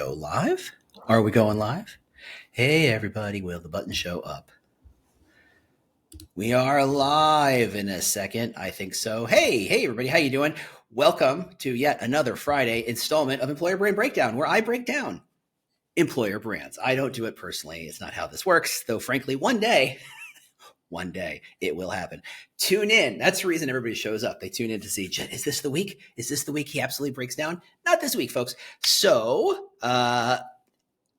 go live? Are we going live? Hey everybody, will the button show up? We are live in a second. I think so. Hey everybody, how you doing? Welcome to yet another Friday installment of Employer Brand Breakdown, where I break down employer brands. I don't do it personally. It's not how this works, though frankly, one day it will happen. Tune in. That's the reason everybody shows up. They tune in to see, is this the week? Is this the week he absolutely breaks down? Not this week, folks. So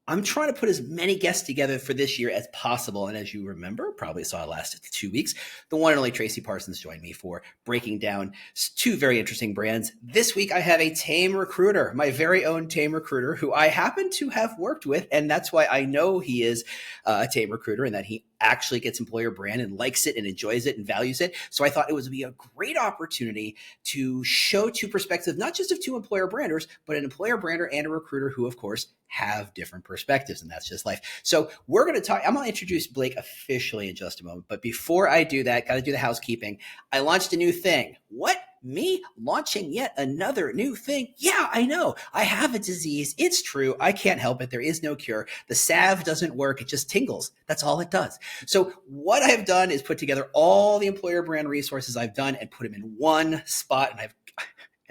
I'm trying to put as many guests together for this year as possible. And as you remember, probably saw it last 2 weeks, the one and only Tracy Parsons joined me for breaking down two very interesting brands. This week, I have a tame recruiter, my very own tame recruiter, who I happen to have worked with. And that's why I know he is a tame recruiter and that he actually gets employer brand and likes it and enjoys it and values it. So I thought it would be a great opportunity to show two perspectives, not just of two employer branders, but an employer brander and a recruiter who, of course, have different perspectives, and that's just life. So we're going to talk. I'm going to introduce Blake officially in just a moment. But before I do that, got to do the housekeeping. I launched a new thing. What? Me launching yet another new thing? Yeah, I know. I have a disease. It's true. I can't help it. There is no cure. The salve doesn't work. It just tingles. That's all it does. So what I've done is put together all the employer brand resources I've done and put them in one spot. And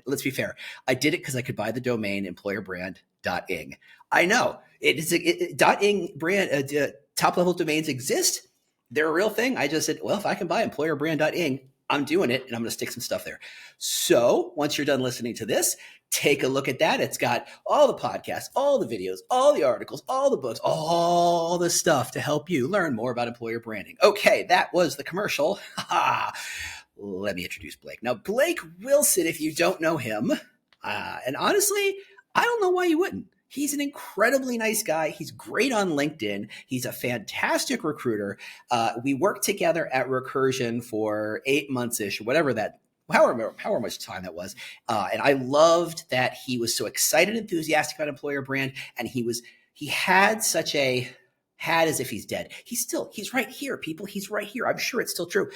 let's be fair. I did it because I could buy the domain employerbrand.ing. I know it is .ing brand. Top level domains exist. They're a real thing. I just said, well, if I can buy employerbrand.ing, I'm doing it, and I'm going to stick some stuff there. So once you're done listening to this, take a look at that. It's got all the podcasts, all the videos, all the articles, all the books, all the stuff to help you learn more about employer branding. Okay, that was the commercial. Let me introduce Blake. Now, Blake Wilson, if you don't know him, and honestly, I don't know why you wouldn't. He's an incredibly nice guy. He's great on LinkedIn. He's a fantastic recruiter. We worked together at Recursion for 8 months-ish, however much time that was. And I loved that he was so excited and enthusiastic about employer brand. And he had as if he's dead. He's right here, people. He's right here. I'm sure it's still true.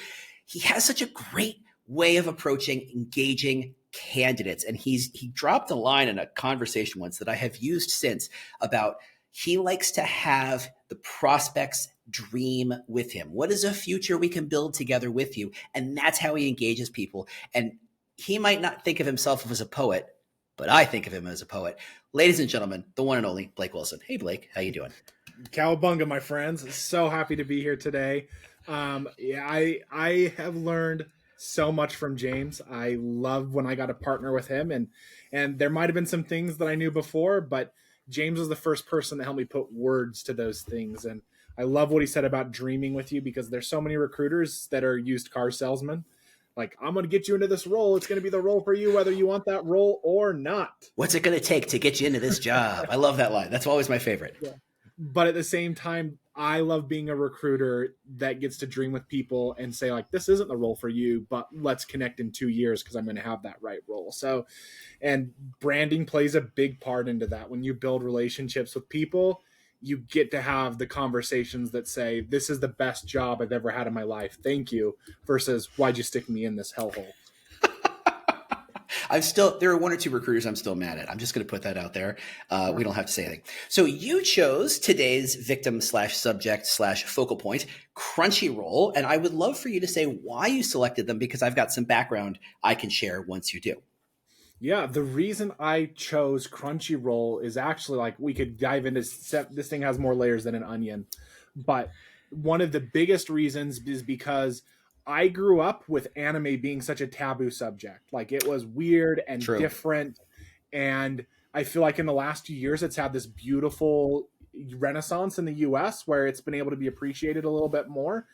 He has such a great way of approaching engaging candidates. And he dropped a line in a conversation once that I have used since about he likes to have the prospects dream with him. What is a future we can build together with you? And that's how he engages people. And he might not think of himself as a poet, but I think of him as a poet. Ladies and gentlemen, the one and only Blake Wilson. Hey, Blake, how you doing? Cowabunga, my friends. So happy to be here today. I have learned so much from James. I love when I got to partner with him, and there might have been some things that I knew before, but James was the first person to help me put words to those things. And I love what he said about dreaming with you, because there's so many recruiters that are used car salesmen. Like, I'm going to get you into this role. It's going to be the role for you, whether you want that role or not. What's it going to take to get you into this job? I love that line. That's always my favorite. Yeah. But at the same time, I love being a recruiter that gets to dream with people and say, like, this isn't the role for you, but let's connect in 2 years because I'm going to have that right role. So, and branding plays a big part into that. When you build relationships with people, you get to have the conversations that say, this is the best job I've ever had in my life. Thank you. Versus, why'd you stick me in this hellhole? There are one or two recruiters I'm still mad at. I'm just going to put that out there. We don't have to say anything. So you chose today's victim/subject/focal point, Crunchyroll. And I would love for you to say why you selected them, because I've got some background I can share once you do. Yeah, the reason I chose Crunchyroll is actually, like, we could dive into this thing has more layers than an onion. But one of the biggest reasons is because I grew up with anime being such a taboo subject. Like, it was weird and different. And I feel like in the last few years, it's had this beautiful renaissance in the US where it's been able to be appreciated a little bit more.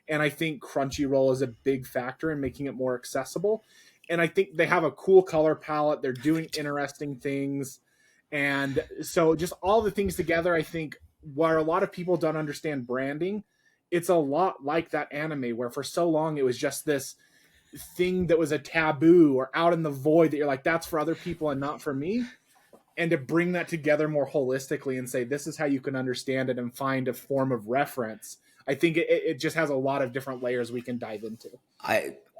And I think Crunchyroll is a big factor in making it more accessible. And I think they have a cool color palette. They're doing interesting things. And so just all the things together, I think where a lot of people don't understand branding, it's a lot like that anime where for so long it was just this thing that was a taboo or out in the void that you're like, that's for other people and not for me. And to bring that together more holistically and say, this is how you can understand it and find a form of reference, I think it just has a lot of different layers we can dive into.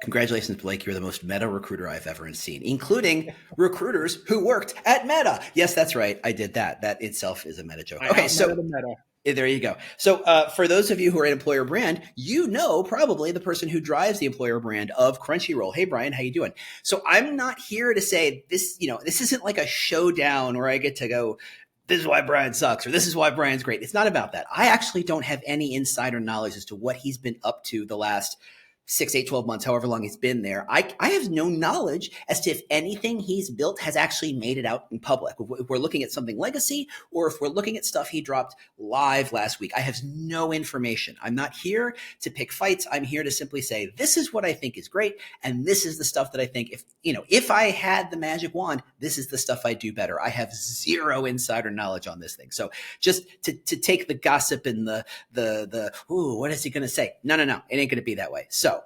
Congratulations, Blake. You're the most meta recruiter I've ever seen, including recruiters who worked at Meta. Yes, that's right. I did that. That itself is a meta joke. I Okay, out so meta the meta. there you go. So for those of you who are in employer brand, you know probably the person who drives the employer brand of Crunchyroll. Hey, Brian, how you doing? So I'm not here to say this, this isn't like a showdown where I get to go, this is why Brian sucks, or this is why Brian's great. It's not about that. I actually don't have any insider knowledge as to what he's been up to the last 6, 8, 12 months, however long he's been there. I have no knowledge as to if anything he's built has actually made it out in public. If we're looking at something legacy, or if we're looking at stuff he dropped live last week, I have no information. I'm not here to pick fights. I'm here to simply say, this is what I think is great. And this is the stuff that I think if I had the magic wand, this is the stuff I do better. I have zero insider knowledge on this thing. So just to take the gossip and the ooh, what is he going to say? No. It ain't going to be that way. So,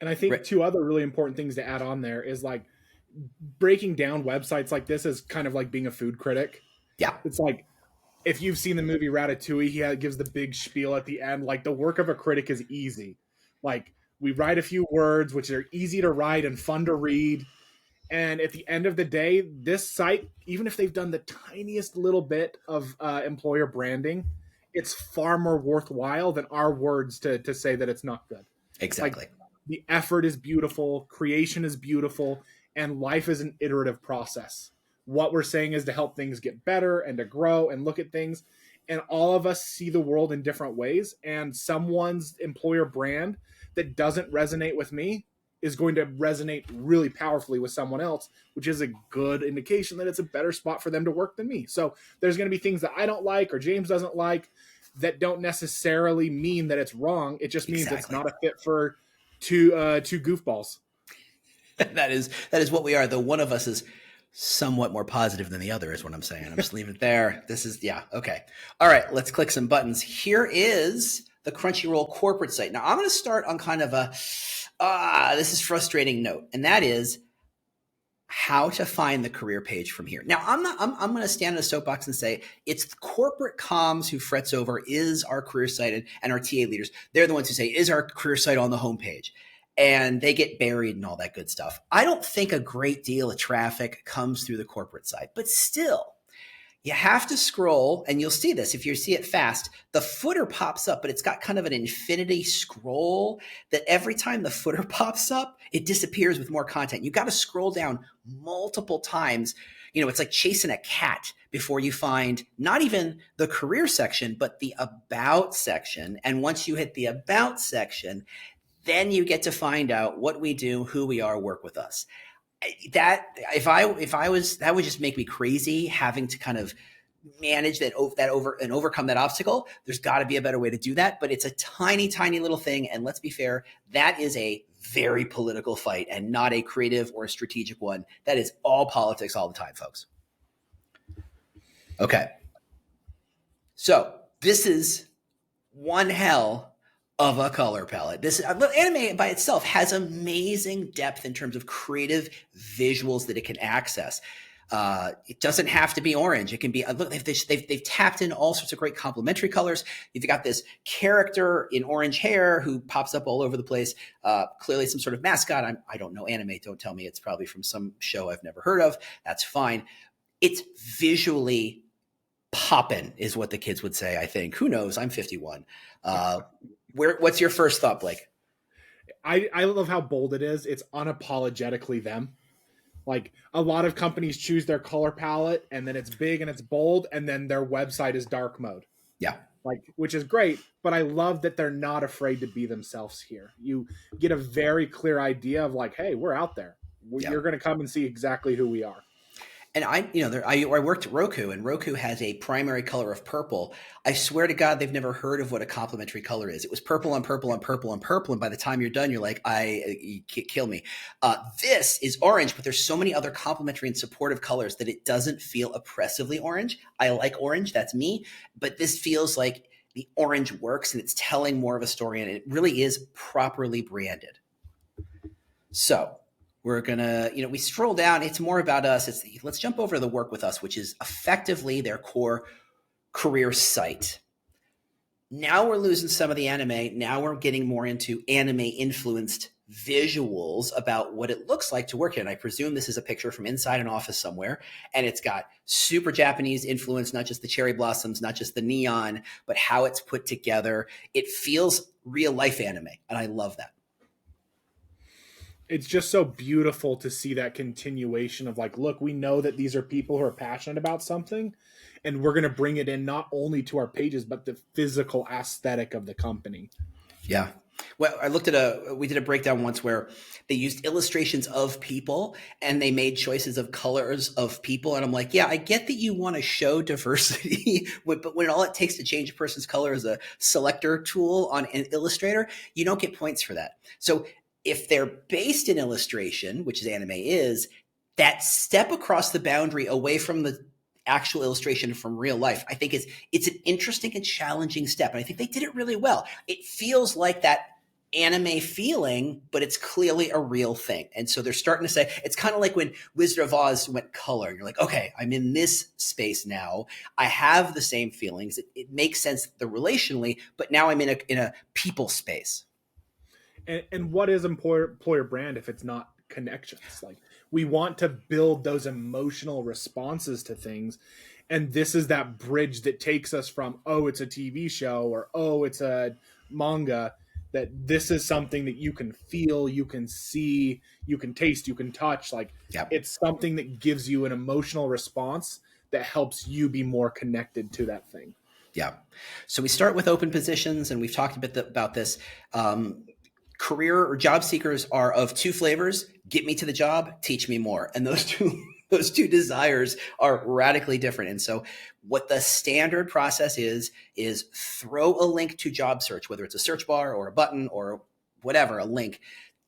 and I think two other really important things to add on there is like breaking down websites like this is kind of like being a food critic. Yeah. It's like, if you've seen the movie Ratatouille, he gives the big spiel at the end. Like, the work of a critic is easy. Like, we write a few words, which are easy to write and fun to read. And at the end of the day, this site, even if they've done the tiniest little bit of employer branding, it's far more worthwhile than our words to say that it's not good. Exactly. Like, the effort is beautiful, creation is beautiful, and life is an iterative process. What we're saying is to help things get better and to grow and look at things. And all of us see the world in different ways. And someone's employer brand that doesn't resonate with me is going to resonate really powerfully with someone else, which is a good indication that it's a better spot for them to work than me. So there's going to be things that I don't like or James doesn't like that don't necessarily mean that it's wrong. It just means it's not a fit for two goofballs. That is what we are. Though one of us is somewhat more positive than the other is what I'm saying. I'm just leaving it there. This is, yeah. Okay. All right. Let's click some buttons. Here is the Crunchyroll corporate site. Now I'm going to start on kind of a, this is frustrating note. And that is how to find the career page from here. Now I'm going to stand in a soapbox and say it's corporate comms who frets over, is our career site and our TA leaders. They're the ones who say, is our career site on the homepage? And they get buried and all that good stuff. I don't think a great deal of traffic comes through the corporate side, but still, you have to scroll, and you'll see this. If you see it fast, the footer pops up, but it's got kind of an infinity scroll that every time the footer pops up, it disappears with more content. You got to scroll down multiple times. It's like chasing a cat before you find not even the career section, but the about section. And once you hit the about section, then you get to find out what we do, who we are, work with us. That if I was, that would just make me crazy having to kind of manage that and overcome that obstacle. There's got to be a better way to do that, but it's a tiny, tiny little thing. And let's be fair, that is a very political fight and not a creative or a strategic one. That is all politics all the time, folks. Okay. So this is one hell of a color palette. This anime by itself has amazing depth in terms of creative visuals that it can access. It doesn't have to be orange. It can be, look, they've tapped in all sorts of great complementary colors. You've got this character in orange hair who pops up all over the place. Clearly some sort of mascot. I don't know anime. Don't tell me it's probably from some show I've never heard of. That's fine. It's visually poppin' is what the kids would say, I think. Who knows? I'm 51. What's your first thought, Blake? I love how bold it is. It's unapologetically them. Like, a lot of companies choose their color palette and then it's big and it's bold and then their website is dark mode. Yeah. Like, which is great, but I love that they're not afraid to be themselves here. You get a very clear idea of like, hey, we're out there. You're going to come and see exactly who we are. And I worked at Roku, and Roku has a primary color of purple. I swear to God, they've never heard of what a complementary color is. It was purple on purple on purple on purple, and by the time you're done, you're like, you kill me. This is orange, but there's so many other complementary and supportive colors that it doesn't feel oppressively orange. I like orange, that's me, but this feels like the orange works, and it's telling more of a story, and it really is properly branded. So we're going to, we stroll down. It's more about us. Let's jump over to the work with us, which is effectively their core career site. Now we're losing some of the anime. Now we're getting more into anime influenced visuals about what it looks like to work here. And I presume this is a picture from inside an office somewhere. And it's got super Japanese influence, not just the cherry blossoms, not just the neon, but how it's put together. It feels real life anime. And I love that. It's just so beautiful to see that continuation of like, look, we know that these are people who are passionate about something, and we're going to bring it in not only to our pages, but the physical aesthetic of the company. Yeah. Well, we did a breakdown once where they used illustrations of people and they made choices of colors of people. And I'm like, yeah, I get that you want to show diversity, but when all it takes to change a person's color is a selector tool on an Illustrator, you don't get points for that. So if they're based in illustration, which is anime is, that step across the boundary away from the actual illustration from real life, I think it's an interesting and challenging step. And I think they did it really well. It feels like that anime feeling, but it's clearly a real thing. And so they're starting to say, it's kind of like when Wizard of Oz went color. You're like, okay, I'm in this space now. I have the same feelings. It makes sense the relationally, but now I'm in a people space. And what is employer brand if it's not connections? Like, we want to build those emotional responses to things, and this is that bridge that takes us from, oh, it's a TV show, or oh, it's a manga, that this is something that you can feel, you can see, you can taste, you can touch. Like, Yeah. it's something that gives you an emotional response that helps you be more connected to that thing. Yeah. So we start with open positions, and we've talked a bit about this. Career or job seekers are of two flavors: get me to the job, teach me more. And those two desires are radically different. And so what the standard process is throw a link to job search, whether it's a search bar or a button or whatever, a link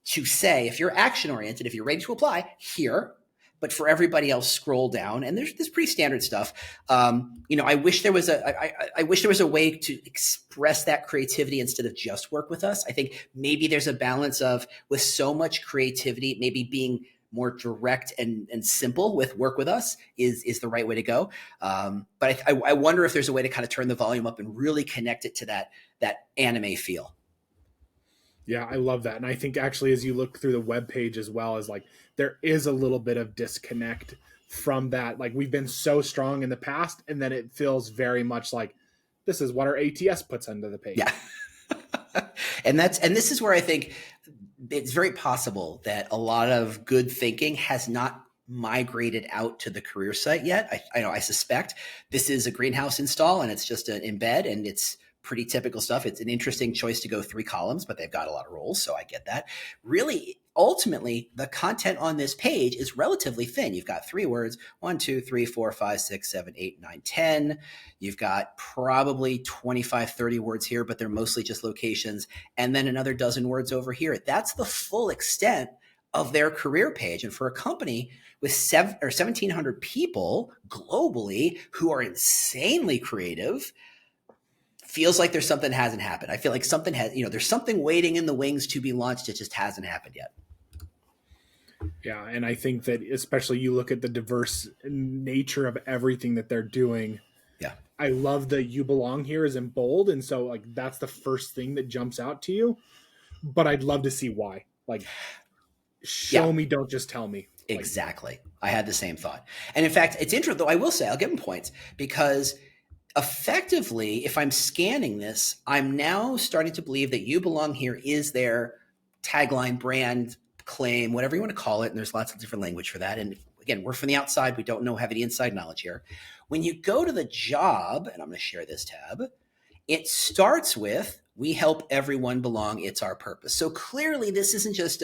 to say, if you're action oriented, if you're ready to apply, here. But for everybody else, scroll down, and there's this pretty standard stuff. I wish there was I wish there was a way to express that creativity instead of just work with us. I think maybe there's a balance of, with so much creativity, maybe being more direct and simple with work with us is the right way to go. But I wonder if there's a way to kind of turn the volume up and really connect it to that anime feel. Yeah, I love that. And I think actually, as you look through the web page as well, as like, there is a little bit of disconnect from that. Like, we've been so strong in the past, and then it feels very much like this is what our ATS puts under the page. Yeah. and this is where I think it's very possible that a lot of good thinking has not migrated out to the career site yet. I suspect this is a greenhouse install and it's just an embed, and it's pretty typical stuff. It's an interesting choice to go 3 columns, but they've got a lot of roles, so I get that. Really, ultimately, the content on this page is relatively thin. You've got 3 words: 1, 2, 3, 4, 5, 6, 7, 8, 9, 10. You've got probably 25, 30 words here, but they're mostly just locations, and then another dozen words over here. That's the full extent of their career page. And for a company with 1,700 people globally who are insanely creative, feels like there's something that hasn't happened. I feel like something there's something waiting in the wings to be launched. It just hasn't happened yet. Yeah, and I think that especially you look at the diverse nature of everything that they're doing. Yeah. I love the "you belong here" is in bold, and so like that's the first thing that jumps out to you. But I'd love to see why. Like, show me, don't just tell me. Exactly. I had the same thought. And in fact, it's interesting, though. I will say, I'll give them points, because effectively, if I'm scanning this, I'm now starting to believe that "you belong here" is their tagline, brand, claim, whatever you want to call it. And there's lots of different language for that. And again, we're from the outside. We don't have any inside knowledge here. When you go to the job, and I'm going to share this tab, it starts with, "we help everyone belong. It's our purpose." So clearly, this isn't just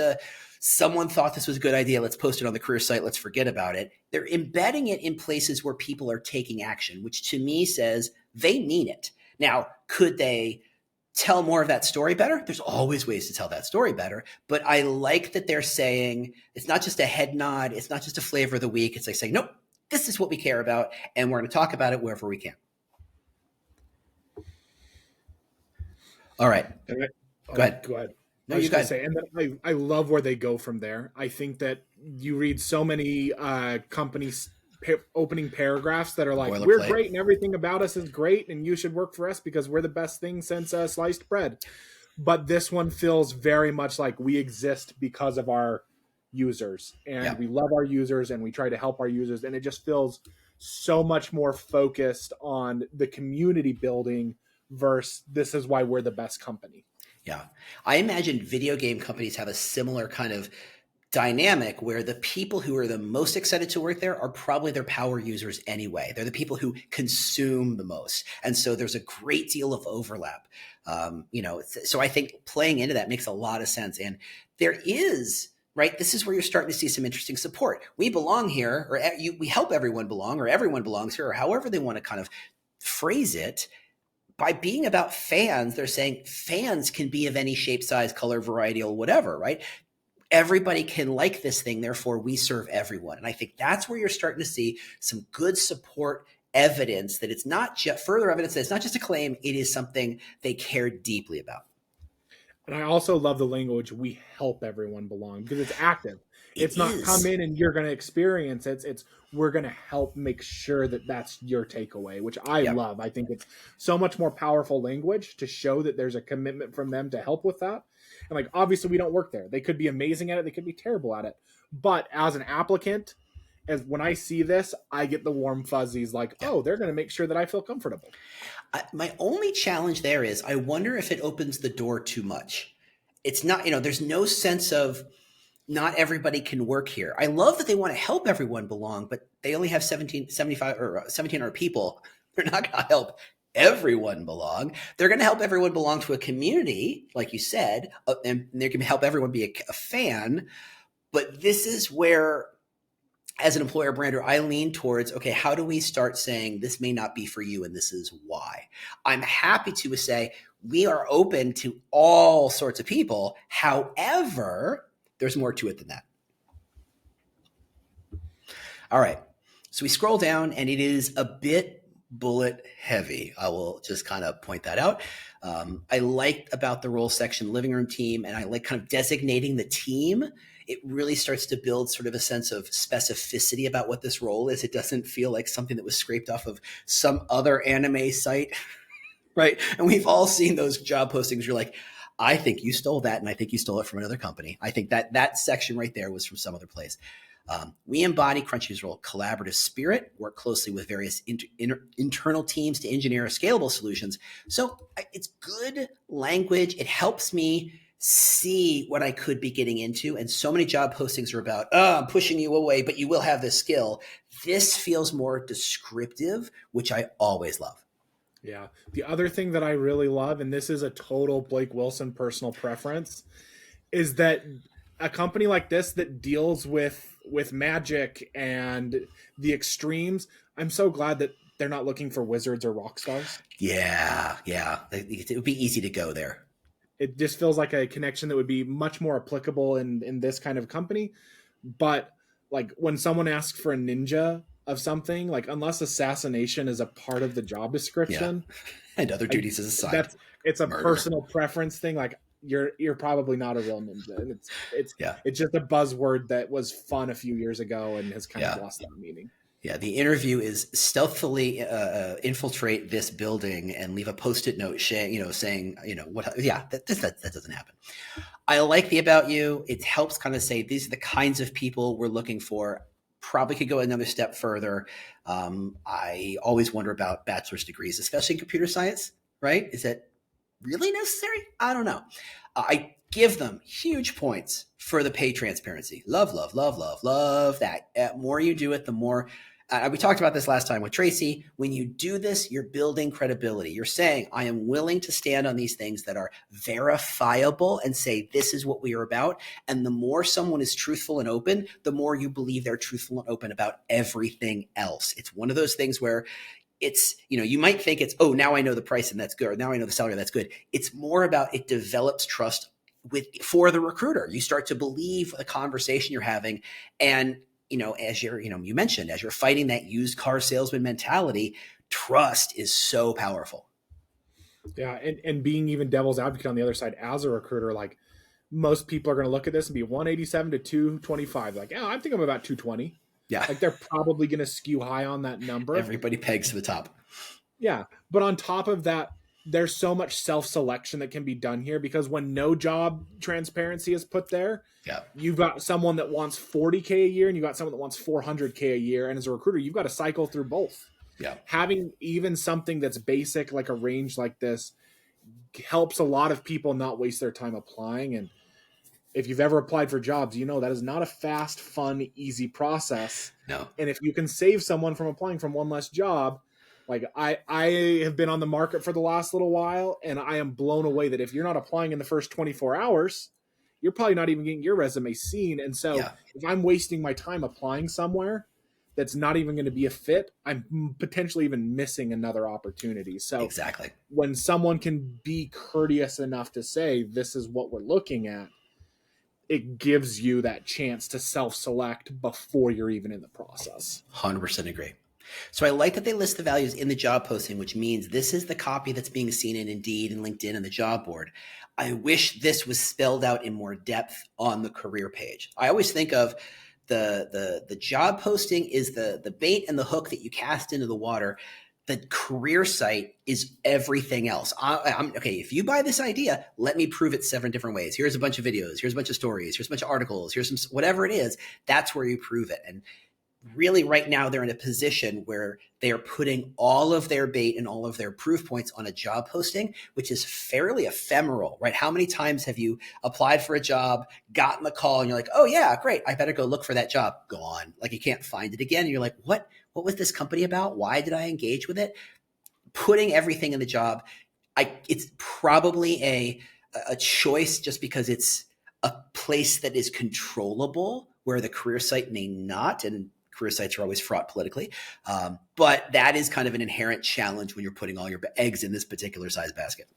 someone thought this was a good idea, let's post it on the career site, let's forget about it. They're embedding it in places where people are taking action, which to me says they mean it. Now, could they tell more of that story better? There's always ways to tell that story better, but I like that they're saying it's not just a head nod, it's not just a flavor of the week. It's like saying, nope, this is what we care about, and we're going to talk about it wherever we can. All right. Go ahead. No, I was you going to guys. say, and I love where they go from there. I think that you read so many companies opening paragraphs that are like, we're Boilerplate. great and everything about us is great and you should work for us because we're the best thing since sliced bread. But this one feels very much like we exist because of our users, and Yeah. we love our users and we try to help our users, and it just feels so much more focused on the community building versus this is why we're the best company. Yeah. I imagine video game companies have a similar kind of dynamic where the people who are the most excited to work there are probably their power users anyway. They're the people who consume the most. And so there's a great deal of overlap. So I think playing into that makes a lot of sense. And there is, right, this is where you're starting to see some interesting support. We belong here, or we help everyone belong, or everyone belongs here, or however they want to kind of phrase it. By being about fans, they're saying fans can be of any shape, size, color, variety, or whatever, right? Everybody can like this thing, therefore we serve everyone. And I think that's where you're starting to see some good support evidence that it's not just further evidence that it's not just a claim, it is something they care deeply about. And I also love the language, we help everyone belong, because it's active. It It's not come is. in and you're going to experience it. It's we're going to help make sure that that's your takeaway, which I Yep. love. I think it's so much more powerful language to show that there's a commitment from them to help with that. And like, obviously we don't work there. They could be amazing at it. They could be terrible at it. But as an applicant, as when I see this, I get the warm fuzzies like, Yeah. oh, they're going to make sure that I feel comfortable. My only challenge there is I wonder if it opens the door too much. It's not, there's no sense of not everybody can work here. I love that they want to help everyone belong, but they only have 1,700 people. They're not going to help everyone belong. They're going to help everyone belong to a community, like you said, and they're going to help everyone be a fan. But this is where, as an employer brander, I lean towards, okay, how do we start saying this may not be for you and this is why? I'm happy to say we are open to all sorts of people. However, there's more to it than that. All right. So we scroll down and it is a bit bullet heavy. I will just kind of point that out. I liked about the role section, living room team, and I like kind of designating the team. It really starts to build sort of a sense of specificity about what this role is. It doesn't feel like something that was scraped off of some other anime site, right? And we've all seen those job postings. You're like, I think you stole that, and I think you stole it from another company. I think that section right there was from some other place. We embody Crunchyroll collaborative spirit, work closely with various internal teams to engineer scalable solutions. So it's good language. It helps me see what I could be getting into. And so many job postings are about, I'm pushing you away, but you will have this skill. This feels more descriptive, which I always love. Yeah. The other thing that I really love, and this is a total Blake Wilson personal preference, is that a company like this that deals with magic and the extremes, I'm so glad that they're not looking for wizards or rock stars. Yeah. It would be easy to go there. It just feels like a connection that would be much more applicable in this kind of company. But like when someone asks for a ninja of something, like unless assassination is a part of the job description, and other duties as assigned. It's a Murder. personal preference thing. Like you're probably not a real ninja, and it's just a buzzword that was fun a few years ago and has kind of lost that meaning. Yeah, the interview is stealthily infiltrate this building and leave a post-it note, saying, what? Yeah, that doesn't happen. I like the about you. It helps kind of say these are the kinds of people we're looking for. Probably could go another step further. I always wonder about bachelor's degrees, especially in computer science. Right? Is that really necessary? I don't know. I give them huge points for the pay transparency. Love that. More you do it, the more. We talked about this last time with Tracy. When you do this, you're building credibility. You're saying, I am willing to stand on these things that are verifiable and say, this is what we are about. And the more someone is truthful and open, the more you believe they're truthful and open about everything else. It's one of those things where it's, you might think it's, oh, now I know the price and that's good. Or now I know the salary, that's good. It's more about it develops trust for the recruiter. You start to believe the conversation you're having. And as you mentioned, as you're fighting that used car salesman mentality, trust is so powerful. Yeah. And being even devil's advocate on the other side as a recruiter, like most people are going to look at this and be 187 to 225. Like, I'm thinking I'm about 220. Yeah. Like they're probably going to skew high on that number. Everybody pegs to the top. Yeah. But on top of that, there's so much self-selection that can be done here, because when no job transparency is put there, Yeah. you've got someone that wants 40K a year and you got someone that wants 400K a year. And as a recruiter, you've got to cycle through both. Yeah. Having even something that's basic, like a range like this, helps a lot of people not waste their time applying. And if you've ever applied for jobs, you know that is not a fast, fun, easy process. No. And if you can save someone from applying from one less job, like I have been on the market for the last little while, and I am blown away that if you're not applying in the first 24 hours, you're probably not even getting your resume seen. And so Yeah. if I'm wasting my time applying somewhere that's not even going to be a fit, I'm potentially even missing another opportunity. So Exactly. when someone can be courteous enough to say, this is what we're looking at, it gives you that chance to self-select before you're even in the process. 100% agree. So I like that they list the values in the job posting, which means this is the copy that's being seen in Indeed and LinkedIn and the job board. I wish this was spelled out in more depth on the career page. I always think of the job posting is the bait and the hook that you cast into the water. The career site is everything else. I'm okay. If you buy this idea, let me prove it 7 different ways. Here's a bunch of videos. Here's a bunch of stories. Here's a bunch of articles. Here's some, whatever it is. That's where you prove it. And really right now they're in a position where they are putting all of their bait and all of their proof points on a job posting, which is fairly ephemeral, right? How many times have you applied for a job, gotten the call, and you're like, oh yeah, great, I better go look for that job. Gone. Like you can't find it again. And you're like, what was this company about? Why did I engage with it? Putting everything in the job, it's probably a choice just because it's a place that is controllable, where the career site may not, and career sites are always fraught politically. But that is kind of an inherent challenge when you're putting all your eggs in this particular size basket.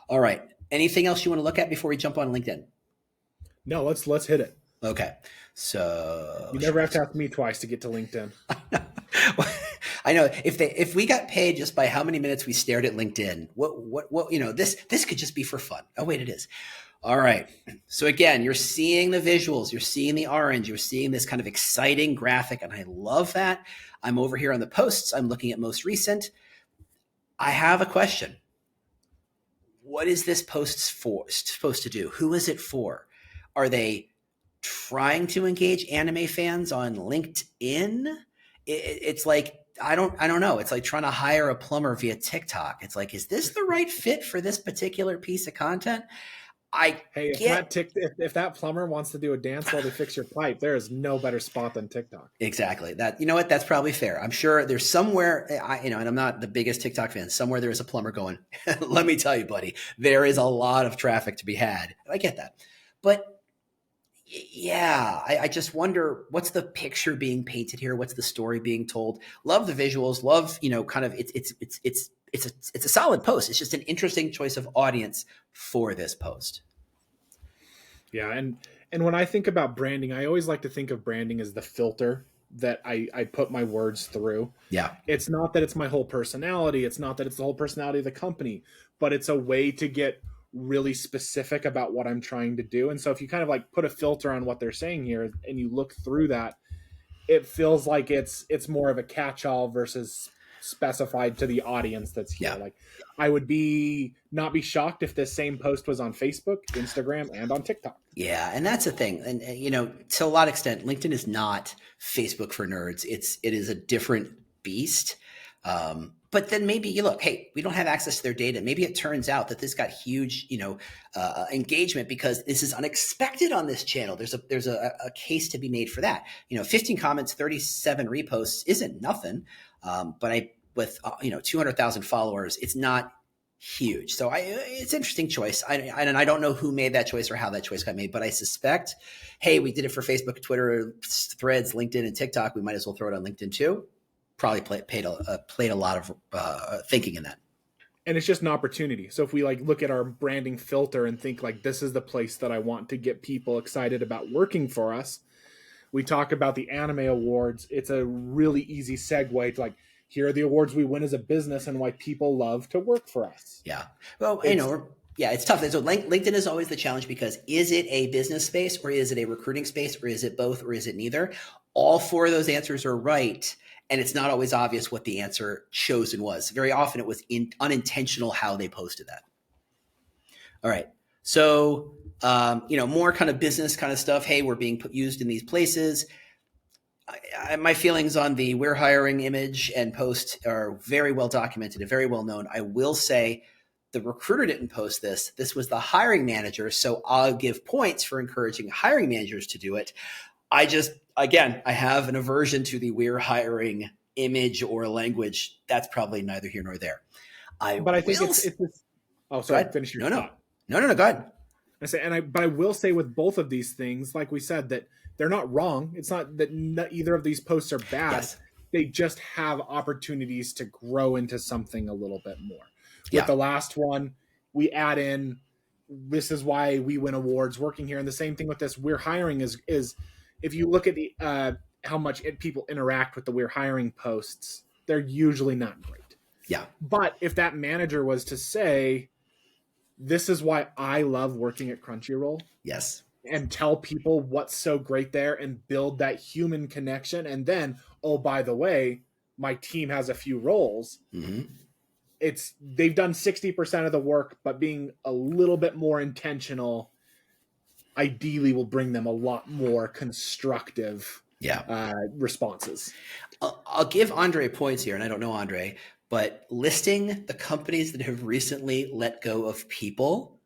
All right. Anything else you want to look at before we jump on LinkedIn? No, let's hit it. Okay. So you never have to ask me twice to get to LinkedIn. I know if we got paid just by how many minutes we stared at LinkedIn, what this could just be for fun. Oh wait, it is. All right. So again, you're seeing the visuals, you're seeing the orange, you're seeing this kind of exciting graphic, and I love that. I'm over here on the posts. I'm looking at most recent. I have a question. What is this post supposed to do? Who is it for? Are they trying to engage anime fans on LinkedIn? It's like, I don't know. It's like trying to hire a plumber via TikTok. It's like, is this the right fit for this particular piece of content? If that plumber wants to do a dance while they fix your pipe, there is no better spot than TikTok. Exactly. That, you know what? That's probably fair. I'm sure there's somewhere, and I'm not the biggest TikTok fan. Somewhere there is a plumber going, let me tell you, buddy, there is a lot of traffic to be had. I get that. But yeah, I just wonder, what's the picture being painted here? What's the story being told? Love the visuals. Love, kind of it's a solid post. It's just an interesting choice of audience for this post. Yeah, and when I think about branding, I always like to think of branding as the filter that I put my words through. Yeah. It's not that it's my whole personality. It's not that it's the whole personality of the company, but it's a way to get really specific about what I'm trying to do. And so if you kind of like put a filter on what they're saying here and you look through that, it feels like it's more of a catch-all versus specified to the audience that's here. Yeah. Like I would not be shocked if this same post was on Facebook, Instagram, and on TikTok. Yeah, and that's the thing. And to a lot of extent, LinkedIn is not Facebook for nerds. It is a different beast. But then maybe you look, hey, we don't have access to their data. Maybe it turns out that this got huge, engagement because this is unexpected on this channel. There's a case to be made for that. 15 comments, 37 reposts isn't nothing. But with 200,000 followers, it's not huge. So it's an interesting choice. And I don't know who made that choice or how that choice got made, but I suspect, hey, we did it for Facebook, Twitter, Threads, LinkedIn, and TikTok. We might as well throw it on LinkedIn too. Probably played a lot of thinking in that. And it's just an opportunity. So if we look at our branding filter and think this is the place that I want to get people excited about working for us, we talk about the anime awards. It's a really easy segue to here are the awards we win as a business and why people love to work for us. Yeah. Well, Yeah, it's tough. So LinkedIn is always the challenge because is it a business space or is it a recruiting space or is it both or is it neither? All four of those answers are right. And it's not always obvious what the answer chosen was. Very often it was unintentional how they posted that. All right. So, more kind of business kind of stuff. Hey, we're being used in these places. My feelings on the we're hiring image and post are very well documented and very well known. I will say the recruiter didn't post this. This was the hiring manager. So I'll give points for encouraging hiring managers to do it. Again, I have an aversion to the we're hiring image or language. That's probably neither here nor there. But I think it's oh, sorry, finish your thought. No, go ahead. But I will say with both of these things, like we said, that they're not wrong. It's not that either of these posts are bad. Yes. They just have opportunities to grow into something a little bit more. Yeah. With the last one, we add in, this is why we win awards working here. And the same thing with this, we're hiring is if you look at the how much people interact with the we're hiring posts, they're usually not great. Yeah. But if that manager was to say, this is why I love working at Crunchyroll. Yes. And tell people what's so great there and build that human connection. And then, oh, by the way, my team has a few roles. Mm-hmm. They've done 60% of the work, but being a little bit more intentional ideally will bring them a lot more constructive responses. I'll give Andre points here, and I don't know Andre, but listing the companies that have recently let go of people,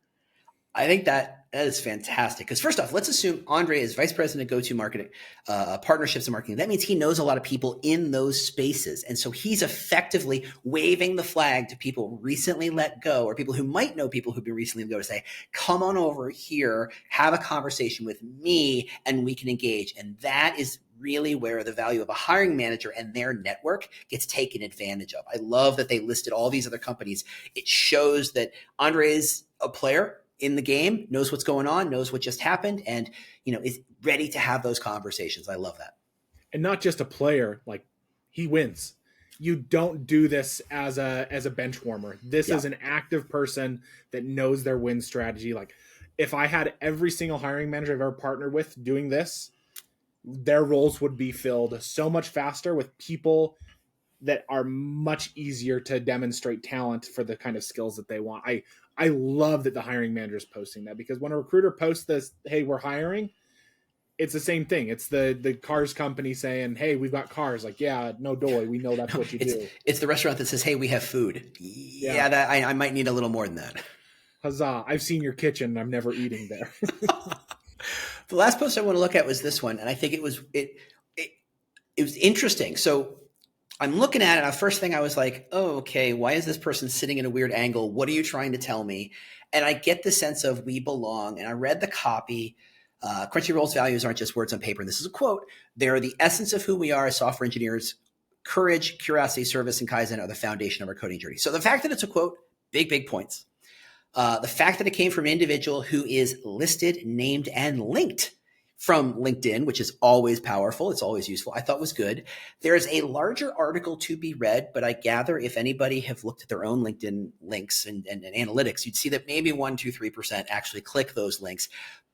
I think that is fantastic. Because first off, let's assume Andre is vice president of go-to marketing, partnerships and marketing. That means he knows a lot of people in those spaces. And so he's effectively waving the flag to people recently let go or people who might know people who've been recently let go to say, come on over here, have a conversation with me, and we can engage. And that is really where the value of a hiring manager and their network gets taken advantage of. I love that they listed all these other companies. It shows that Andre is a player in the game, knows what's going on, knows what just happened, and is ready to have those conversations. I love that. And not just a player, like he wins. You don't do this as a bench warmer. This is an active person that knows their win strategy. Like if I had every single hiring manager I've ever partnered with doing this, their roles would be filled so much faster with people that are much easier to demonstrate talent for the kind of skills that they want. I love that the hiring manager is posting that, because when a recruiter posts this, hey, we're hiring, it's the same thing. It's the cars company saying, hey, we've got cars. Like, yeah, no doy. We know that's what you do. It's the restaurant that says, hey, we have food. Yeah, I might need a little more than that. Huzzah. I've seen your kitchen and I'm never eating there. The last post I want to look at was this one. And I think it was interesting. So I'm looking at it. The first thing I was like, oh, okay, why is this person sitting in a weird angle? What are you trying to tell me? And I get the sense of we belong. And I read the copy. Crunchyroll's values aren't just words on paper. And this is a quote. They're the essence of who we are as software engineers. Courage, curiosity, service, and Kaizen are the foundation of our coding journey. So the fact that it's a quote, big points. The fact that it came from an individual who is listed, named, and linked from LinkedIn, which is always powerful. It's always useful. I thought was good. There's a larger article to be read, but I gather if anybody have looked at their own LinkedIn links and analytics, you'd see that maybe 1%, 2%, 3% actually click those links.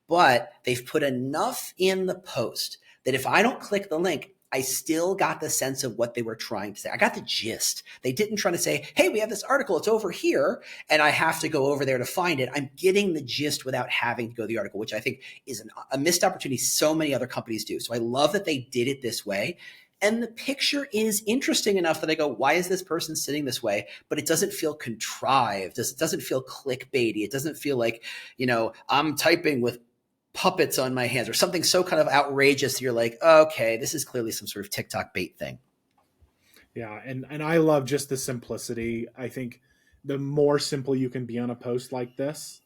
But they've put enough in the post that if I don't click the link, I still got the sense of what they were trying to say. I got the gist. They didn't try to say, hey, we have this article, it's over here, and I have to go over there to find it. I'm getting the gist without having to go to the article, which I think is a missed opportunity so many other companies do. So I love that they did it this way. And the picture is interesting enough that I go, why is this person sitting this way? But it doesn't feel contrived. It doesn't feel clickbaity. It doesn't feel like, I'm typing with puppets on my hands or something so kind of outrageous. You're like, okay, this is clearly some sort of TikTok bait thing. Yeah. And I love just the simplicity. I think the more simple you can be on a post like this,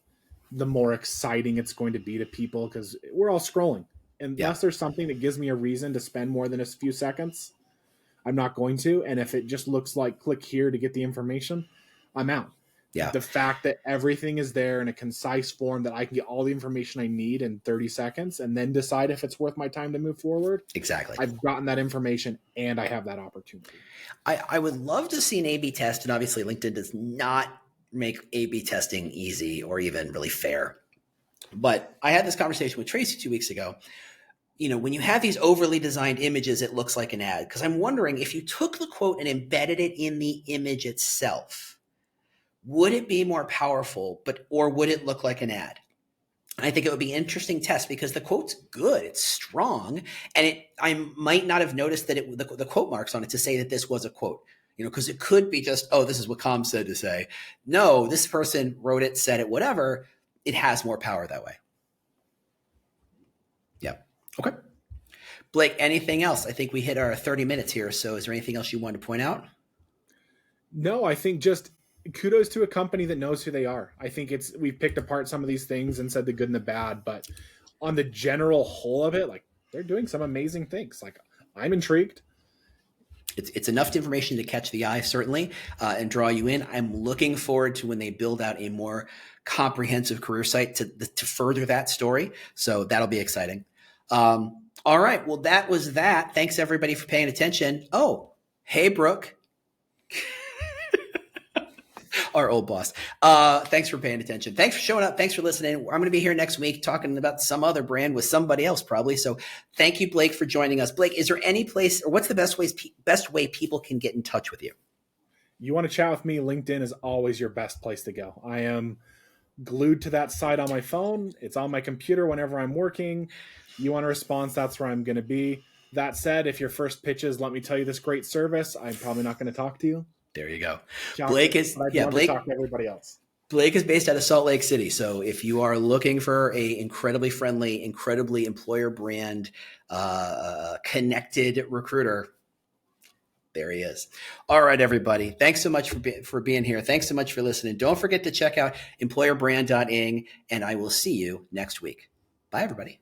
the more exciting it's going to be to people, because we're all scrolling. And unless there's something that gives me a reason to spend more than a few seconds, I'm not going to. And if it just looks like click here to get the information, I'm out. Yeah. The fact that everything is there in a concise form that I can get all the information I need in 30 seconds and then decide if it's worth my time to move forward. Exactly. I've gotten that information and I have that opportunity. I would love to see an A/B test, and obviously LinkedIn does not make A/B testing easy or even really fair. But I had this conversation with Tracy 2 weeks ago. When you have these overly designed images, it looks like an ad. Because I'm wondering if you took the quote and embedded it in the image itself, would it be more powerful, or would it look like an ad? I think it would be an interesting test because the quote's good, it's strong, and I might not have noticed that the quote marks on it to say that this was a quote. Because it could be just, oh, this is what Com said to say. No, this person wrote it, said it, whatever. It has more power that way. Yeah. Okay. Blake, anything else? I think we hit our 30 minutes here. So is there anything else you want to point out? No, I think just kudos to a company that knows who they are. I think we've picked apart some of these things and said the good and the bad, but on the general whole of it, like, they're doing some amazing things. Like, I'm intrigued. It's enough information to catch the eye, certainly, and draw you in. I'm looking forward to when they build out a more comprehensive career site to further that story. So that'll be exciting. All right. Well, that was that. Thanks, everybody, for paying attention. Oh, hey, Brooke. Our old boss. Thanks for paying attention. Thanks for showing up. Thanks for listening. I'm going to be here next week talking about some other brand with somebody else probably. So thank you, Blake, for joining us. Blake, is there any place, or what's the best way people can get in touch with you? You want to chat with me? LinkedIn is always your best place to go. I am glued to that site on my phone. It's on my computer whenever I'm working. You want a response, that's where I'm going to be. That said, if your first pitch is, let me tell you this great service, I'm probably not going to talk to you. There you go. Blake to talk to everybody else. Blake is based out of Salt Lake City. So if you are looking for a incredibly friendly, incredibly employer brand connected recruiter, there he is. All right, everybody. Thanks so much for being here. Thanks so much for listening. Don't forget to check out employerbrand.ing, and I will see you next week. Bye, everybody.